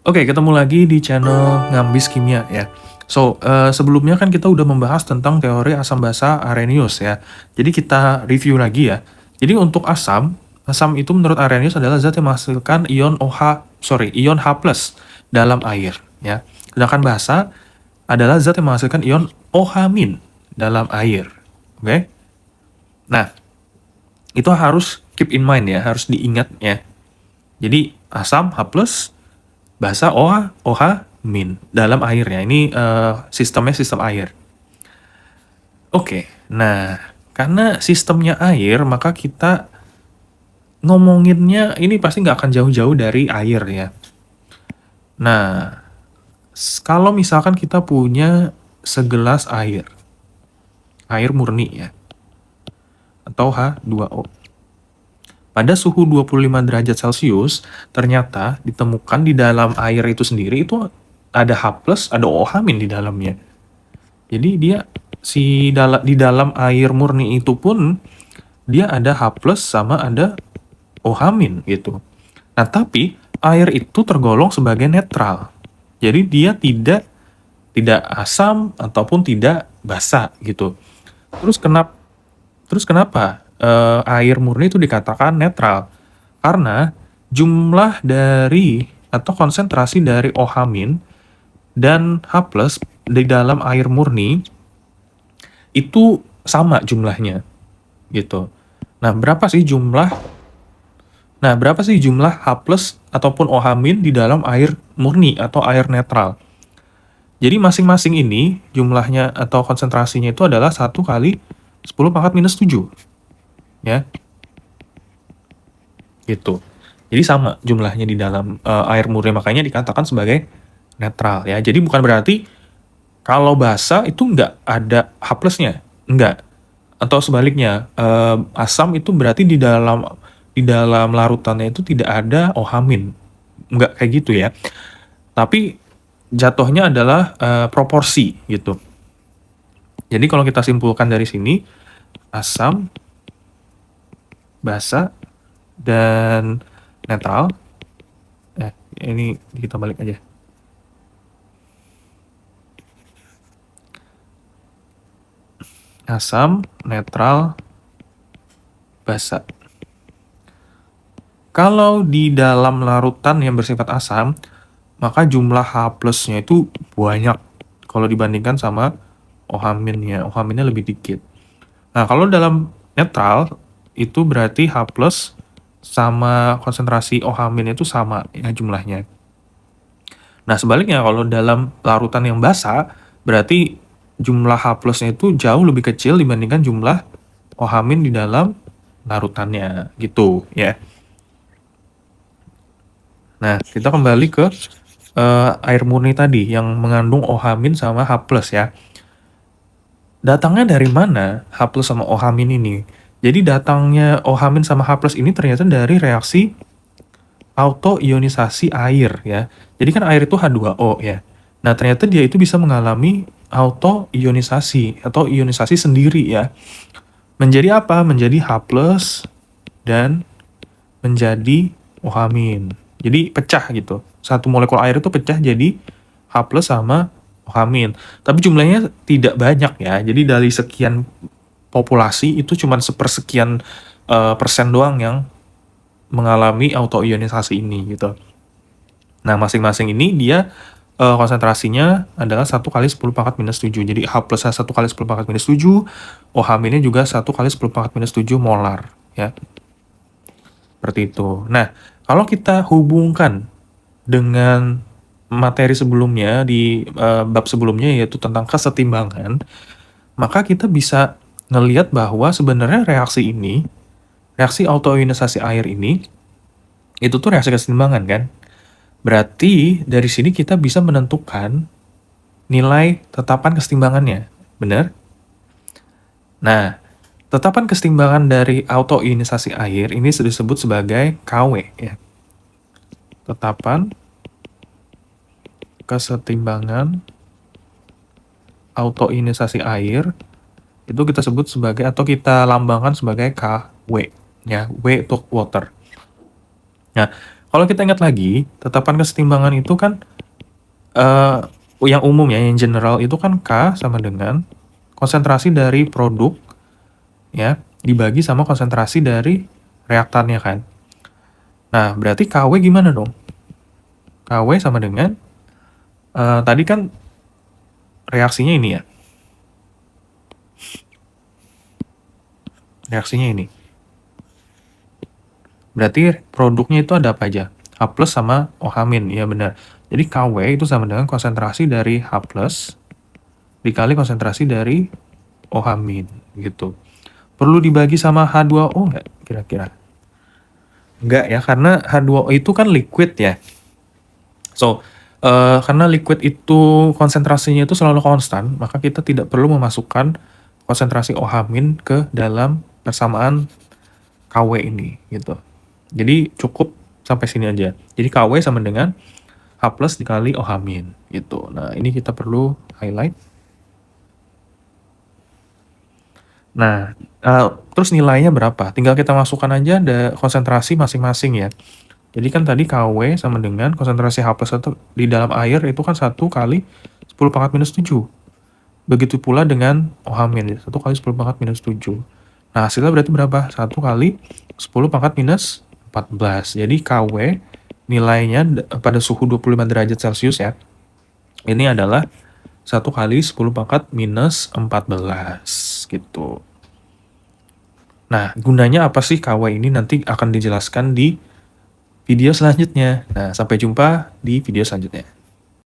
Oke, ketemu lagi di channel Ngambis Kimia ya. Sebelumnya kan kita udah membahas tentang teori asam basa Arrhenius ya. Jadi kita review lagi ya. Jadi untuk asam, asam itu menurut Arrhenius adalah zat yang menghasilkan ion H+ dalam air ya. Sedangkan basa adalah zat yang menghasilkan ion OH- dalam air. Oke? Nah, itu harus keep in mind ya, harus diingat ya. Jadi asam H+, basa OH- dalam airnya. Ini sistemnya sistem air. Oke, nah karena sistemnya air, maka kita ngomonginnya ini pasti nggak akan jauh-jauh dari air ya. Nah, kalau misalkan kita punya segelas air murni ya, atau H2O. Pada suhu 25 derajat Celcius, ternyata ditemukan di dalam air itu sendiri itu ada H+, ada OH- di dalamnya. Jadi di dalam air murni itu pun dia ada H+ sama ada OH- gitu. Nah, tapi air itu tergolong sebagai netral. Jadi dia tidak asam ataupun tidak basa gitu. Terus kenapa air murni itu dikatakan netral? Karena jumlah dari atau konsentrasi dari OH- dan H+ di dalam air murni itu sama jumlahnya gitu. Nah, berapa sih jumlah H+ ataupun OH- di dalam air murni atau air netral? Jadi masing-masing ini jumlahnya atau konsentrasinya itu adalah 1 kali 10 pangkat minus 7 ya. Gitu. Jadi sama jumlahnya di dalam air murni, makanya dikatakan sebagai netral ya. Jadi bukan berarti kalau basa itu nggak ada H+-nya, nggak. Atau sebaliknya, asam itu berarti di dalam larutannya itu tidak ada OH-. Nggak kayak gitu ya. Tapi jatuhnya adalah proporsi gitu. Jadi kalau kita simpulkan dari sini, asam, basa, dan netral. Ini kita balik aja. Asam, netral, basa. Kalau di dalam larutan yang bersifat asam, maka jumlah H+-nya itu banyak kalau dibandingkan sama OH-nya. OH-nya lebih dikit. Nah, kalau dalam netral, itu berarti H+ sama konsentrasi OH- itu sama ya jumlahnya. Nah, sebaliknya kalau dalam larutan yang basa, berarti jumlah H+-nya itu jauh lebih kecil dibandingkan jumlah OH- di dalam larutannya, gitu ya. Nah, kita kembali ke air murni tadi yang mengandung OH- sama H+ ya. Datangnya dari mana H+ sama OH- ini? Jadi datangnya OH- sama H+ ini ternyata dari reaksi autoionisasi air ya. Jadi kan air itu H2O ya. Nah, ternyata dia itu bisa mengalami autoionisasi atau ionisasi sendiri ya. Menjadi apa? Menjadi H+ dan menjadi OH-. Jadi pecah gitu. Satu molekul air itu pecah jadi H+ sama OH-. Tapi jumlahnya tidak banyak ya. Jadi dari sekian populasi itu cuma sepersekian persen doang yang mengalami autoionisasi ini gitu. Nah, masing-masing ini dia konsentrasinya adalah 1 kali 10 pangkat minus 7. Jadi H+-nya 1 kali 10 pangkat minus 7, OH-nya juga 1 kali 10 pangkat minus 7 molar ya. Seperti itu. Nah, kalau kita hubungkan dengan materi sebelumnya di bab sebelumnya yaitu tentang kesetimbangan, maka kita bisa ngelihat bahwa sebenarnya reaksi autoionisasi air ini, itu tuh reaksi kesetimbangan kan. Berarti dari sini kita bisa menentukan nilai tetapan kesetimbangannya, benar? Nah, tetapan kesetimbangan dari autoionisasi air ini disebut sebagai KW ya. Tetapan kesetimbangan autoionisasi air itu kita sebut sebagai atau kita lambangkan sebagai KW ya, W untuk water. Nah, Kalau kita ingat lagi, tetapan kesetimbangan itu kan eh, yang umum ya, yang general itu kan K sama dengan konsentrasi dari produk ya dibagi sama konsentrasi dari reaktannya kan. Nah, berarti KW gimana dong? KW sama dengan tadi kan reaksinya ini ya. Reaksinya ini. Berarti produknya itu ada apa aja? H plus sama OH-, ya benar. Jadi KW itu sama dengan konsentrasi dari H plus dikali konsentrasi dari OH- gitu. Perlu dibagi sama H2O nggak kira-kira? Nggak ya, karena H2O itu kan liquid ya. So, karena liquid itu konsentrasinya itu selalu konstan, maka kita tidak perlu memasukkan konsentrasi OH- ke dalam persamaan KW ini gitu. Jadi cukup sampai sini aja. Jadi KW sama dengan H plus dikali OH- gitu. Nah, ini kita perlu highlight. Nah, terus nilainya berapa? Tinggal kita masukkan aja ada konsentrasi masing-masing ya. Jadi kan tadi KW sama dengan konsentrasi H plus itu di dalam air itu kan 1 kali 10 pangkat minus 7. Begitu pula dengan OH-, 1 kali 10 pangkat minus 7. Nah, hasilnya berarti berapa? 1 kali 10 pangkat minus 14. Jadi KW nilainya pada suhu 25 derajat Celcius ya. Ini adalah 1 kali 10 pangkat minus 14 gitu. Nah, gunanya apa sih KW ini nanti akan dijelaskan di video selanjutnya. Nah, sampai jumpa di video selanjutnya.